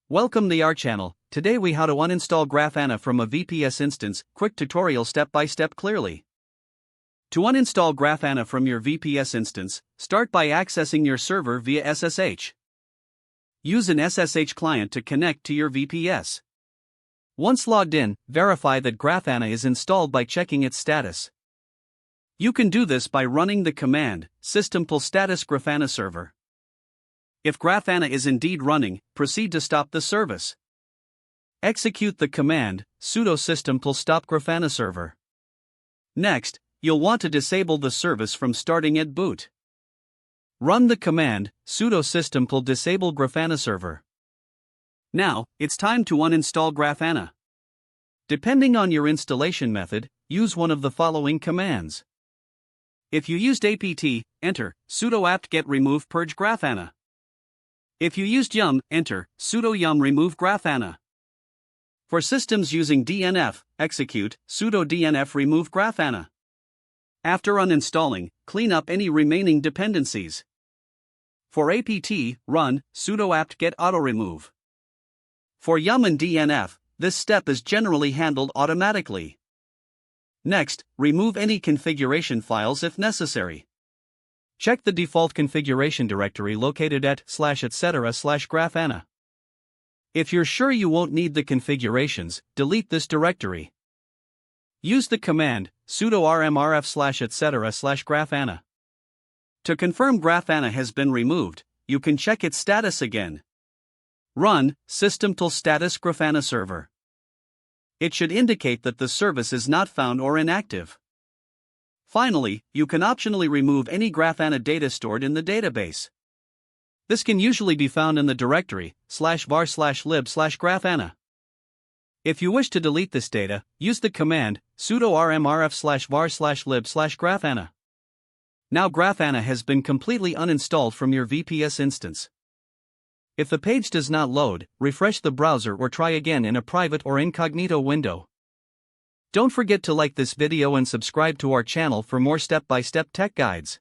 Welcome to our channel. Today we how to uninstall Grafana from a VPS instance. Quick tutorial step by step clearly. To uninstall Grafana from your VPS instance, start by accessing your server via SSH. Use an SSH client to connect to your VPS. Once logged in, verify that Grafana is installed by checking its status. You can do this by running the command system-pull status Grafana server. If Grafana is indeed running, proceed to stop the service. Execute the command sudo system-pull stop Grafana server. Next, you'll want to disable the service from starting at boot. Run the command sudo system-pull disable Grafana server. Now, it's time to uninstall Grafana. Depending on your installation method, use one of the following commands. If you used apt, enter sudo apt-get remove purge Grafana. If you used yum, enter sudo yum remove Grafana. For systems using DNF, execute sudo DNF remove Grafana. After uninstalling, clean up any remaining dependencies. For apt, run sudo apt-get auto remove. For yum and DNF, this step is generally handled automatically. Next, remove any configuration files if necessary. Check the default configuration directory located at /etc/Grafana. If you're sure you won't need the configurations, delete this directory. Use the command sudo rmrf /etc/Grafana. To confirm Grafana has been removed, you can check its status again. Run system-pull status Grafana server. It should indicate that the service is not found or inactive. Finally, you can optionally remove any Grafana data stored in the database. This can usually be found in the directory /var/lib/Grafana. If you wish to delete this data, use the command sudo rmrf /var/lib/Grafana. Now Grafana has been completely uninstalled from your VPS instance. If the page does not load, refresh the browser or try again in a private or incognito window. Don't forget to like this video and subscribe to our channel for more step-by-step tech guides.